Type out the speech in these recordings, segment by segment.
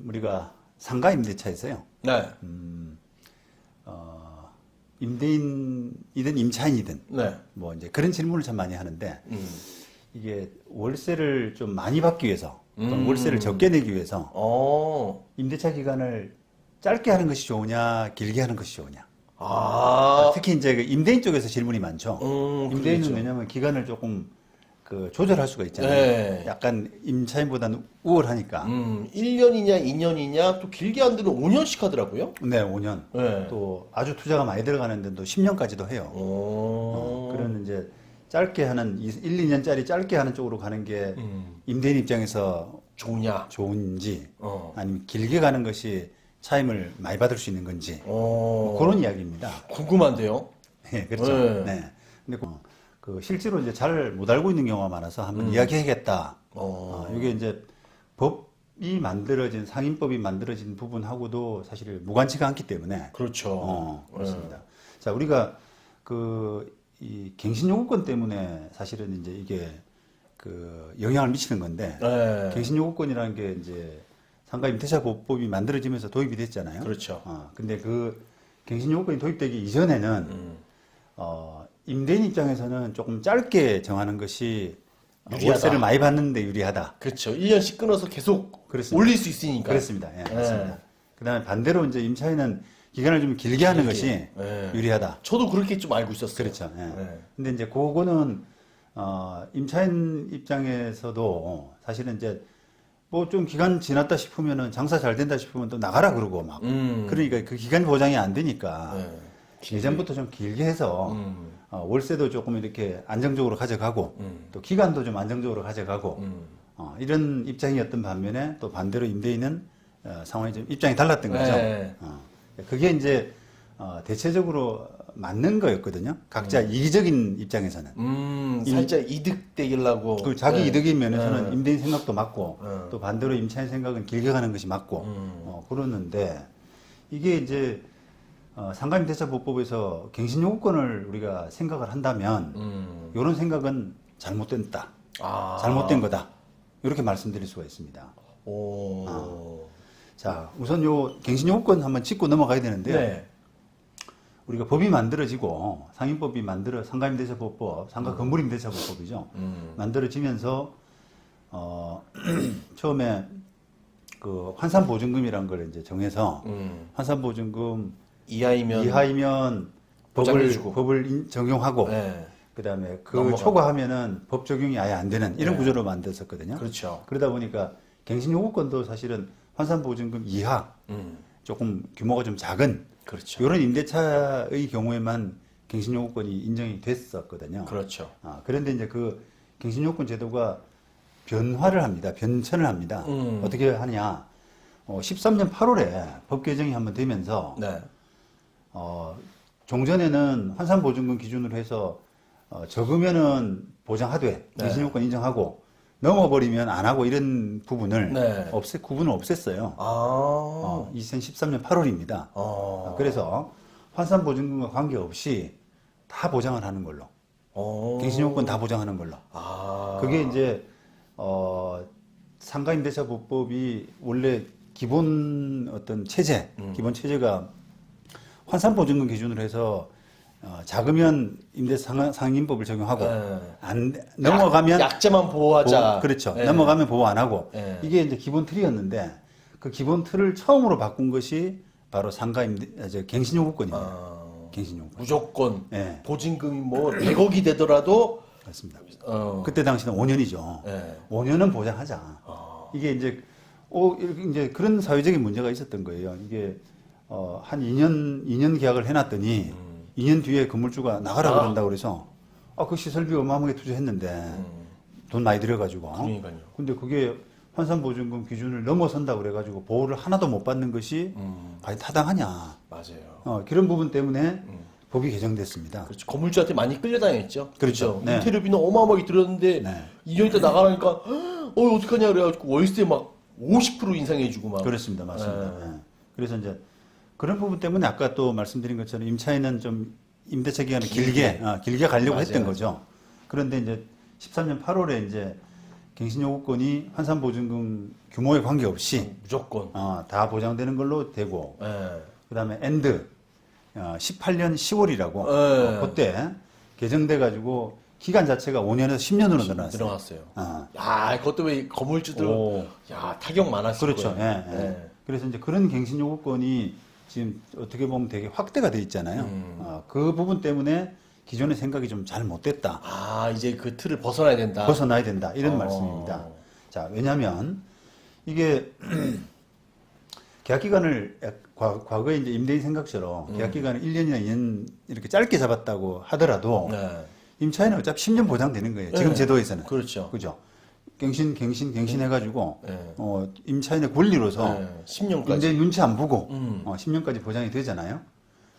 우리가 상가 임대차에서요. 네. 임대인이든 임차인이든 네. 뭐 이제 그런 질문을 참 많이 하는데 이게 월세를 좀 많이 받기 위해서 또는 월세를 적게 내기 위해서 임대차 기간을 짧게 하는 것이 좋으냐 길게 하는 것이 좋으냐. 특히 이제 그 임대인 쪽에서 질문이 많죠. 임대인은 그렇죠. 왜냐하면 기간을 조금 그 조절할 수가 있잖아요. 네. 약간 임차인보다는 우월하니까. 1년이냐 2년이냐 또 길게 한 데는 5년씩 하더라고요. 네, 5년. 네. 또 아주 투자가 많이 들어가는 데도 10년까지도 해요. 그런 이제 짧게 하는 1, 2년짜리 짧게 하는 쪽으로 가는 게 임대인 입장에서 좋으냐? 좋은지 아니면 길게 가는 것이 차임을 많이 받을 수 있는 건지 뭐 그런 이야기입니다. 궁금한데요. 네, 그렇죠. 네. 네. 근데 그 실제로 이제 잘 못 알고 있는 경우가 많아서 한번 이야기해야겠다. 이게 이제 법이 만들어진 상임법이 만들어진 부분하고도 사실 무관치가 않기 때문에 그렇죠. 그렇습니다. 자, 우리가 이 갱신 요구권 때문에 사실은 이제 이게 그 영향을 미치는 건데 네. 갱신 요구권이라는 게 이제 상가 임대차 보호법이 만들어지면서 도입이 됐잖아요. 그렇죠. 근데 그 갱신 요구권이 도입되기 이전에는 임대인 입장에서는 조금 짧게 정하는 것이 유리하다. 월세를 많이 받는데 유리하다. 그렇죠. 1년씩 끊어서 계속 그렇습니다. 올릴 수 있으니까. 그렇습니다. 예, 맞습니다. 그다음에 반대로 이제 임차인은 기간을 좀 길게 하는 것이 네. 유리하다. 저도 그렇게 좀 알고 있었어요. 그렇죠. 예. 네. 근데 이제 그거는 임차인 입장에서도 사실은 이제 뭐 좀 기간 지났다 싶으면은 장사 잘 된다 싶으면 또 나가라 그러고 막 그러니까 그 기간 보장이 안 되니까 예전부터 좀 길게 해서 월세도 조금 이렇게 안정적으로 가져가고 또 기간도 좀 안정적으로 가져가고 이런 입장이었던 반면에 또 반대로 임대인은 상황이 좀 입장이 달랐던 거죠. 네. 그게 이제 대체적으로 맞는 거였거든요. 각자 이기적인 입장에서는. 살짝 이득 되려고. 그 자기 이득인 면에서는 임대인 생각도 맞고 또 반대로 임차인 생각은 길게 가는 것이 맞고 그러는데 이게 이제 상가임대차보호법에서 갱신요구권을 우리가 생각을 한다면 이런 생각은 잘못됐다. 잘못된 거다. 이렇게 말씀드릴 수가 있습니다. 자, 우선 요 갱신요구권 한번 짚고 넘어가야 되는데요. 네. 우리가 법이 만들어지고 상임법이 상가임대차보호법, 상가건물임대차보호법이죠. 만들어지면서 처음에 그 환산보증금이라는 걸 이제 정해서 환산보증금 이하이면 법을 적용하고 네. 그다음에 그 넘어가. 초과하면은 법 적용이 아예 안 되는 이런 네. 구조로 만들었었거든요. 그렇죠. 그러다 보니까 갱신요구권도 사실은 환산보증금 이하 조금 규모가 좀 작은 그렇죠. 이런 임대차의 경우에만 갱신요구권이 인정이 됐었거든요. 그렇죠. 그런데 이제 그 갱신요건 제도가 변화를 합니다. 변천을 합니다. 어떻게 하냐? 13년 8월에 법 개정이 한번 되면서 네. 종전에는 환산보증금 기준으로 해서 적으면은 보장하되 갱신요건 인정하고 넘어버리면 안 하고 이런 부분을 네. 구분을 없앴어요. 2013년 8월입니다. 그래서 환산보증금과 관계없이 다 보장을 하는 걸로. 갱신요건 다 보장하는 걸로. 그게 이제 상가임대차보호법이 원래 기본 어떤 체제, 기본 체제가 환산보증금 기준으로 해서 작으면 상임법을 적용하고 넘어가면 약자만 보호하자. 그렇죠. 네. 넘어가면 보호 안 하고 네. 이게 이제 기본 틀이었는데 그 기본 틀을 처음으로 바꾼 것이 바로 갱신요구권입니다. 갱신요구권. 무조건 네. 보증금이 뭐 100억이 되더라도 맞습니다. 그때 당시는 5년이죠. 네. 5년은 보장하자. 이게 이제 이제 그런 사회적인 문제가 있었던 거예요. 이게 한 2년 계약을 해놨더니 2년 뒤에 건물주가 나가라 그런다고 그래서 그 시설비 어마어마하게 투자했는데 돈 많이 들여가지고 그러니까요. 근데 그게 환산보증금 기준을 넘어선다고 그래가지고 보호를 하나도 못 받는 것이 과연 타당하냐. 맞아요. 그런 부분 때문에 법이 개정됐습니다. 그렇죠. 건물주한테 많이 끌려다녔죠. 그렇죠. 네. 인테리어비는 어마어마하게 들었는데 네. 2년 있다 나가라니까 어떡하냐 그래가지고 월세 막 50% 인상해주고 막. 그렇습니다. 맞습니다. 네. 그래서 이제 그런 부분 때문에 아까 또 말씀드린 것처럼 임차인은 좀 임대차 기간을 길게 가려고 맞아요. 했던 거죠. 그런데 이제 13년 8월에 이제 갱신 요구권이 환산보증금 규모에 관계없이 무조건. 다 보장되는 걸로 되고 예. 그다음에 엔드 18년 10월이라고 예. 그때 개정돼 가지고 기간 자체가 5년에서 10년으로 늘어났어요. 늘어났어요. 어. 야, 그것 때문에 건물주들 오. 야, 타격 많았을 그렇죠. 거예요. 예, 예. 그래서 이제 그런 갱신 요구권이 지금 어떻게 보면 되게 확대가 돼 있잖아요. 그 부분 때문에 기존의 생각이 좀 잘 못됐다. 아, 이제 그 틀을 벗어나야 된다. 벗어나야 된다. 이런 어. 말씀입니다. 자, 왜냐하면 이게 계약 기간을 과거에 이제 임대인 생각처럼 계약 기간을 1년이나 2년 이렇게 짧게 잡았다고 하더라도 네. 임차인은 어차피 10년 보장되는 거예요. 지금 네. 제도에서는. 그렇죠. 그죠? 갱신 해가지고 네. 임차인의 권리로서 네. 10년까지. 임대인 눈치 안 보고 10년까지 보장이 되잖아요.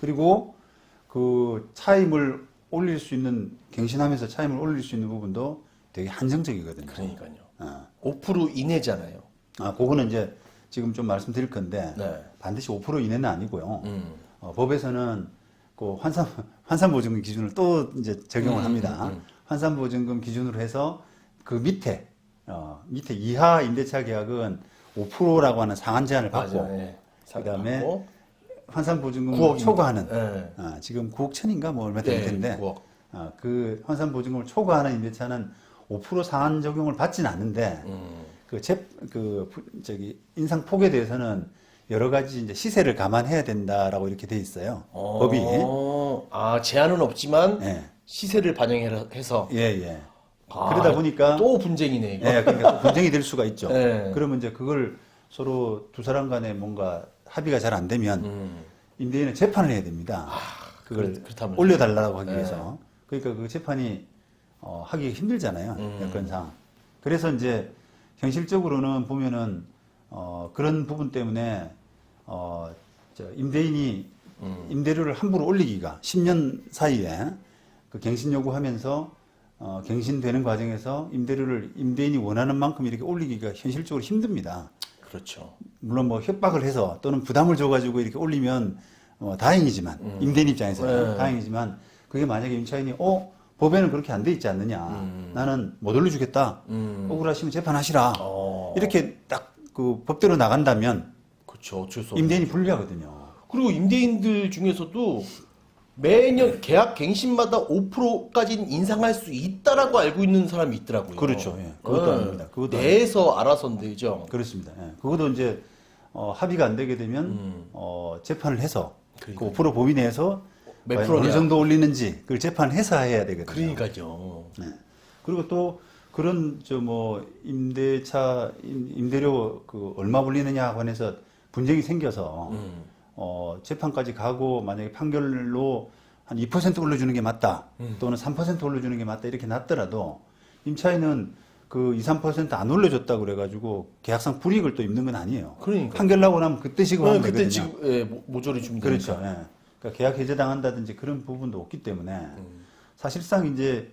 그리고 그 차임을 올릴 수 있는 갱신하면서 차임을 올릴 수 있는 부분도 되게 한정적이거든요. 그러니까요. 어. 5% 이내잖아요. 그거는 이제 지금 좀 말씀드릴 건데 네. 반드시 5% 이내는 아니고요. 법에서는 그 환산보증금 기준을 또 이제 적용을 합니다. 환산보증금 기준으로 해서 그 밑에 이하 임대차 계약은 5%라고 하는 상한 제한을 받고 맞아요. 예. 그다음에 받고. 환산보증금을 9억입니다. 초과하는 네. 지금 9억 천인가 뭐 얼마 네, 될 텐데 9억. 그 환산보증금을 초과하는 임대차는 5% 상한 적용을 받지는 않는데 인상 폭에 대해서는 여러 가지 이제 시세를 감안해야 된다라고 이렇게 돼 있어요. 법이. 아, 제한은 없지만 예. 시세를 반영해서. 예, 예. 아, 그러다 보니까 또 분쟁이네, 이거. 예, 그러니까 또 분쟁이 될 수가 있죠. 예. 그러면 이제 그걸 서로 두 사람 간에 뭔가 합의가 잘 안 되면 임대인은 재판을 해야 됩니다. 그걸 그렇다면. 올려달라고 하기 위해서. 그러니까 그 재판이 하기 힘들잖아요. 여건상. 그래서 이제 현실적으로는 보면은 그런 부분 때문에 임대인이 임대료를 함부로 올리기가 10년 사이에 그 갱신 요구하면서 갱신되는 과정에서 임대료를 임대인이 원하는 만큼 이렇게 올리기가 현실적으로 힘듭니다. 그렇죠. 물론 뭐 협박을 해서 또는 부담을 줘가지고 이렇게 올리면 다행이지만 임대인 입장에서는 네. 다행이지만 그게 만약에 임차인이 법에는 그렇게 안 돼 있지 않느냐 나는 못 올려주겠다 억울하시면 재판하시라 이렇게 딱 그 법대로 나간다면 그렇죠. 어쩔 수 없는. 임대인이 불리하거든요. 그리고 임대인들 중에서도 매년 계약 갱신마다 5%까지는 인상할 수 있다라고 알고 있는 사람이 있더라고요. 그렇죠. 예. 그것도 아닙니다. 그것도 내에서 알아서는 되죠. 그렇습니다. 예. 그것도 이제 합의가 안 되게 되면 재판을 해서 그 5% 범위 내에서 몇 과연 프로냐. 어느 정도 올리는지 그걸 재판해서 해야 되거든요. 그러니까요. 네. 그리고 또 그런 임대료 그 얼마 불리느냐 관해서 분쟁이 생겨서 재판까지 가고 만약에 판결로 한 2% 올려주는 게 맞다 또는 3% 올려주는 게 맞다 이렇게 났더라도 임차인은 그 2, 3%안 올려줬다 그래가지고 계약상 불이익을 또 입는 건 아니에요. 그러니까. 판결 나고 나면 그때 지급하면 그때 되거든요. 지금 예, 모조리 주면 그렇죠. 되니까. 예. 그러니까 계약 해제 당한다든지 그런 부분도 없기 때문에 사실상 이제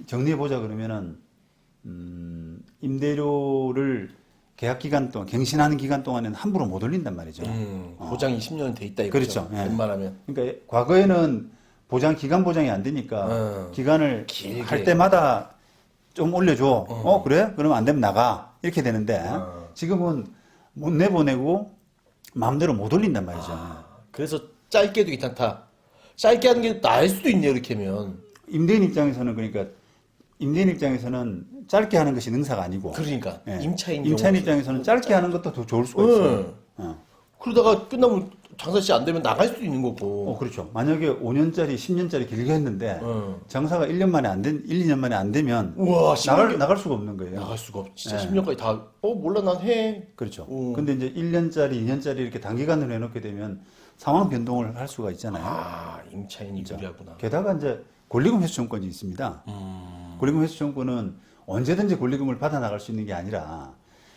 정리해 보자 그러면은 임대료를 계약 기간 동안 갱신하는 기간 동안에는 함부로 못 올린단 말이죠. 보장이 10년 돼 있다 이거죠. 그렇죠. 예. 웬만하면. 그러니까 과거에는 기간 보장이 안 되니까 기간을 길게. 할 때마다 좀 올려줘. 그래? 그러면 안 되면 나가. 이렇게 되는데 지금은 못 내보내고 마음대로 못 올린단 말이죠. 그래서 짧게도 괜찮다. 짧게 하는 게 나을 수도 있네요, 이렇게 하면. 임대인 입장에서는 그러니까 임대인 입장에서는 짧게 하는 것이 능사가 아니고 그러니까 예. 임차인 입장에서는 짧게 하는 것도 더 좋을 수가 있어요. 그러다가 끝나면 장사 씨 안 되면 나갈 수도 있는 거고. 그렇죠. 만약에 5년짜리, 10년짜리 길게 했는데 장사가 1년 만에 1, 2년 만에 안 되면 우와, 나갈 수가 없는 거예요. 나갈 수가 없. 진짜 예. 10년까지 다. 몰라 난 해. 그렇죠. 근데 이제 1년짜리, 2년짜리 이렇게 단기간으로 해놓게 되면 상황 변동을 할 수가 있잖아요. 임차인이 유리하구나. 게다가 이제 권리금 회수 청구권이 있습니다. 권리금 회수 청구권은 언제든지 권리금을 받아 나갈 수 있는 게 아니라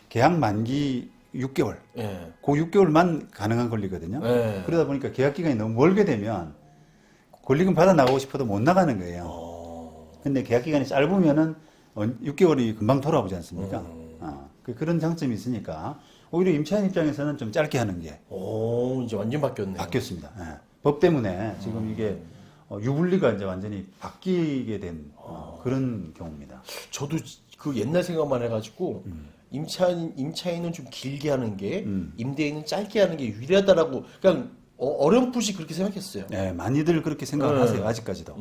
계약 만기 6개월, 예. 그 6개월만 가능한 권리거든요. 예. 그러다 보니까 계약 기간이 너무 멀게 되면 권리금 받아 나가고 싶어도 못 나가는 거예요. 근데 계약 기간이 짧으면은 6개월이 금방 돌아오지 않습니까? 그런 장점이 있으니까 오히려 임차인 입장에서는 좀 짧게 하는 게 이제 완전 바뀌었네. 바뀌었습니다. 예. 법 때문에 지금 이게 유불리가 이제 완전히 바뀌게 된 그런 경우입니다. 저도 그 옛날 생각만 해가지고 임차인은 좀 길게 하는 게 임대인은 짧게 하는 게 유리하다라고 그냥 어렴풋이 그렇게 생각했어요. 네, 많이들 그렇게 생각을 네. 하세요. 아직까지도.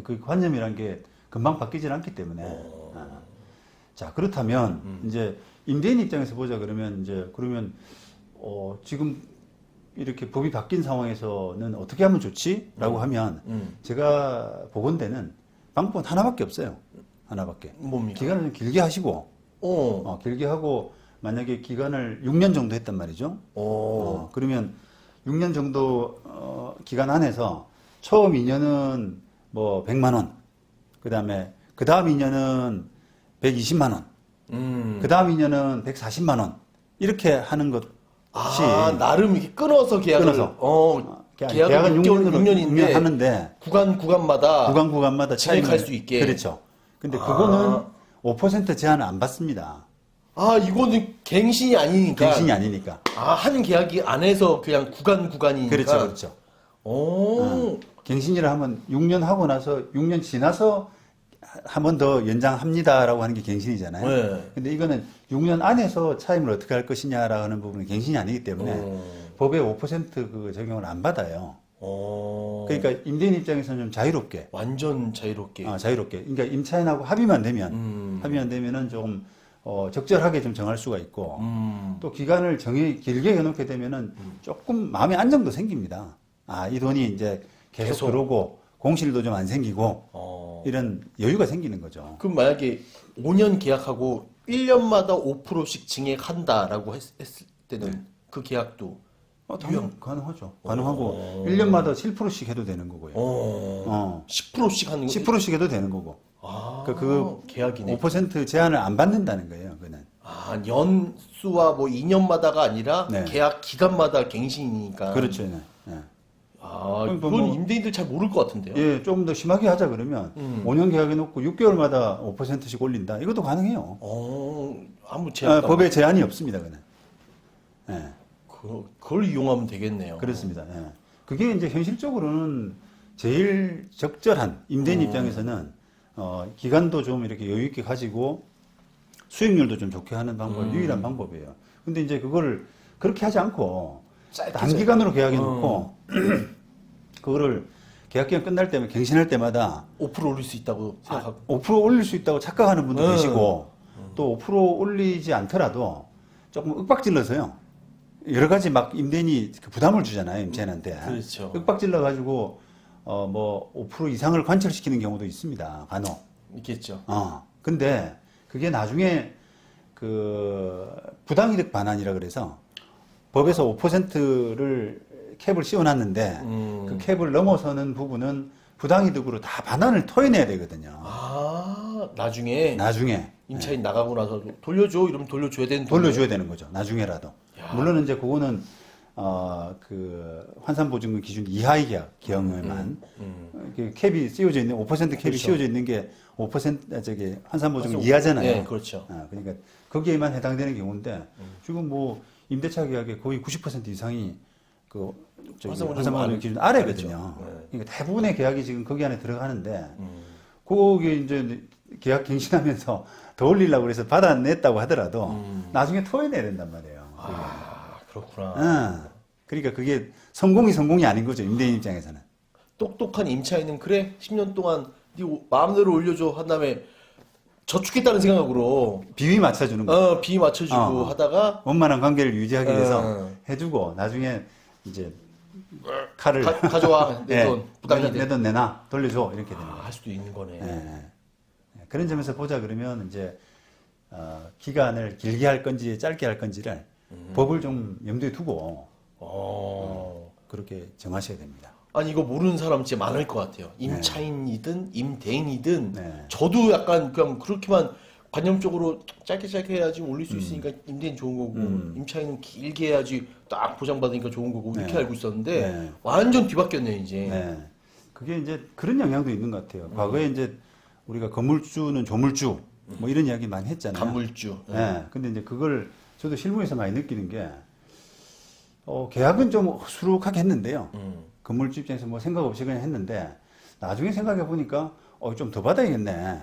그 관념이란 게 금방 바뀌질 않기 때문에. 자, 그렇다면 이제 임대인 입장에서 보자 그러면 이제 그러면 지금 이렇게 법이 바뀐 상황에서는 어떻게 하면 좋지?라고 하면 제가 보건대는 방법은 하나밖에 없어요. 하나밖에. 뭡니까? 기간을 좀 길게 하시고 길게 하고 만약에 기간을 6년 정도 했단 말이죠. 그러면 6년 정도 기간 안에서 처음 2년은 뭐 100만 원, 그 다음 2년은 120만 원, 그 다음 2년은 140만 원 이렇게 하는 것이 나름 이렇게 끊어서 계약을 끊어서. 계약은 6년인데 6년 하는데 구간마다 차이를 진행할 수 있게. 그렇죠. 근데 그거는 5% 제한을 안 받습니다. 이거는 갱신이 아니니까. 갱신이 아니니까. 한 계약이 안에서 그냥 구간이니까. 그렇죠. 갱신이라 하면 6년 하고 나서 6년 지나서 한 번 더 연장합니다라고 하는 게 갱신이잖아요. 네. 근데 이거는 6년 안에서 차임을 어떻게 할 것이냐라고 하는 부분은 갱신이 아니기 때문에 법에 5% 적용을 안 받아요. 그러니까 임대인 입장에서는 좀 자유롭게. 완전 자유롭게. 자유롭게. 그러니까 임차인하고 합의만 되면은 좀 적절하게 좀 정할 수가 있고 또 기간을 길게 해놓게 되면은 조금 마음의 안정도 생깁니다. 이 돈이 이제 계속 들어오고 공실도 좀 안 생기고 이런 여유가 생기는 거죠. 그럼 만약에 5년 계약하고 1년마다 5%씩 증액한다라고 했을 때는 그 계약도 당연 가능하죠. 가능하고 1년마다 7%씩 해도 되는 거고요. 10%씩 하는 거. 10%씩 해도 되는 거고. 그 계약이네. 5% 제한을 안 받는다는 거예요. 그는. 연수와 뭐 2년마다가 아니라 네. 계약 기간마다 갱신이니까. 그렇죠. 네. 이건 뭐 임대인들 잘 모를 것 같은데요. 예, 조금 더 심하게 하자 그러면 5년 계약해 놓고 6개월마다 5%씩 올린다. 이것도 가능해요. 아무 제한 법에 제한이 없습니다. 그는. 예. 그걸 이용하면 되겠네요. 그렇습니다. 예. 그게 이제 현실적으로는 제일 적절한 임대인 입장에서는 기간도 좀 이렇게 여유 있게 가지고 수익률도 좀 좋게 하는 방법이 유일한 방법이에요. 근데 이제 그거를 그렇게 하지 않고 단기간으로 계약해 놓고 그거를 계약기간 끝날 때면 갱신할 때마다 5% 올릴 수 있다고 생각하고 5% 올릴 수 있다고 착각하는 분도 계시고 또 5% 올리지 않더라도 조금 윽박질러서요. 여러 가지 막 임대인이 부담을 주잖아요, 임차인한테. 그렇죠. 윽박질러 가지고 뭐 5% 이상을 관철시키는 경우도 있습니다. 간혹. 있겠죠. 근데 그게 나중에 그 부당이득 반환이라 그래서 법에서 5%를 캡을 씌워놨는데 그 캡을 넘어서는 부분은 부당이득으로 다 반환을 토해내야 되거든요. 나중에 임차인 나가고 나서 돌려줘 이러면 돌려줘야 되는 돌려줘야 되는 거죠. 나중에라도. 물론 이제 그거는 그 환산보증금 기준 이하의 경우에만 그 캡이 씌워져 있는 5% 캡이 그렇죠. 씌워져 있는 게 5% 저기 환산보증금 이하잖아요. 네, 그렇죠. 그러니까 거기에만 해당되는 경우인데 지금 뭐 임대차 계약의 거의 90% 이상이 그 환산보증금 기준 아래거든요. 그러니까 대부분의 계약이 지금 거기 안에 들어가는데 그게 이제 계약 갱신하면서 더 올리려고 그래서 받아냈다고 하더라도 나중에 토해내야 된단 말이에요. 그렇구나. 그러니까 그게 성공이 아닌 거죠. 임대인 입장에서는. 똑똑한 임차인은 그래 10년 동안 네 마음대로 올려줘 한 다음에 저축했다는 생각으로 비위 맞춰주는 거. 비 맞춰주고 하다가 원만한 관계를 유지하기 위해서 해주고 나중에 이제 칼을 가져와 내 돈 부당이득 내 돈 내놔 돌려줘 이렇게 되는 거예요. 할 수도 있는 거네. 그런 점에서 보자 그러면 이제 기간을 길게 할 건지 짧게 할 건지를 법을 좀 염두에 두고 그렇게 정하셔야 됩니다. 아니 이거 모르는 사람 진짜 많을 것 같아요. 임차인이든 임대인이든 네. 저도 약간 그냥 그렇게만 관념적으로 짧게 해야지 올릴 수 있으니까 임대인 좋은 거고 임차인은 길게 해야지 딱 보장받으니까 좋은 거고 이렇게 알고 있었는데 완전 뒤바뀌었네요 이제. 그게 이제 그런 영향도 있는 것 같아요. 과거에 이제 우리가 건물주는 조물주 뭐 이런 이야기 많이 했잖아요. 간물주. 근데 이제 그걸 저도 실무에서 많이 느끼는 게 계약은 좀 수룩하게 했는데요. 건물주 입장에서 뭐 생각 없이 그냥 했는데 나중에 생각해 보니까 좀 더 받아야겠네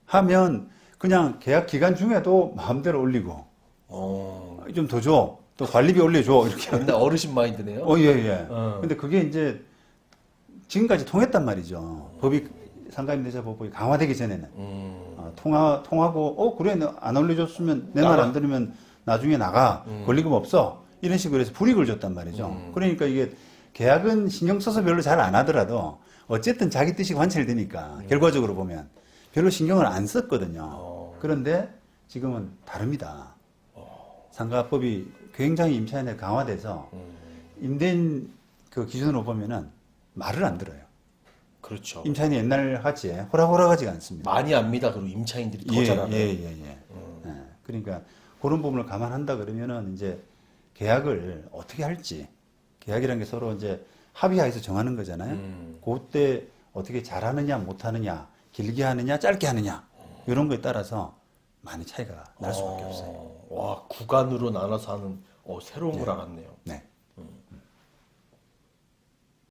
하면 그냥 계약 기간 중에도 마음대로 올리고 어. 좀 더 줘. 또 관리비 올려줘. 이렇게. 맨날 어르신 마인드네요. 예, 예. 어. 근데 그게 이제 지금까지 통했단 말이죠. 법이 상가임대차 법이 강화되기 전에는. 통하고, 그래, 너 안 올려줬으면, 내 말 안 들으면 나중에 나가. 권리금 없어. 이런 식으로 해서 불이익을 줬단 말이죠. 그러니까 이게 계약은 신경 써서 별로 잘 안 하더라도 어쨌든 자기 뜻이 관철되니까 결과적으로 보면 별로 신경을 안 썼거든요. 그런데 지금은 다릅니다. 상가법이 굉장히 임차인에 강화돼서 임대인 그 기준으로 보면은 말을 안 들어요. 그렇죠. 임차인이 옛날 같이 호락호락하지가 않습니다. 많이 압니다. 그리고 임차인들이 더 예, 잘하는. 예. 그러니까 그런 부분을 감안한다 그러면은 이제 계약을 어떻게 할지, 계약이라는 게 서로 이제 합의하에서 정하는 거잖아요. 그때 어떻게 잘하느냐, 못하느냐, 길게 하느냐, 짧게 하느냐 이런 거에 따라서 많이 차이가 날 수밖에 없어요. 와, 구간으로 나눠서 하는 새로운 걸 알았네요. 네.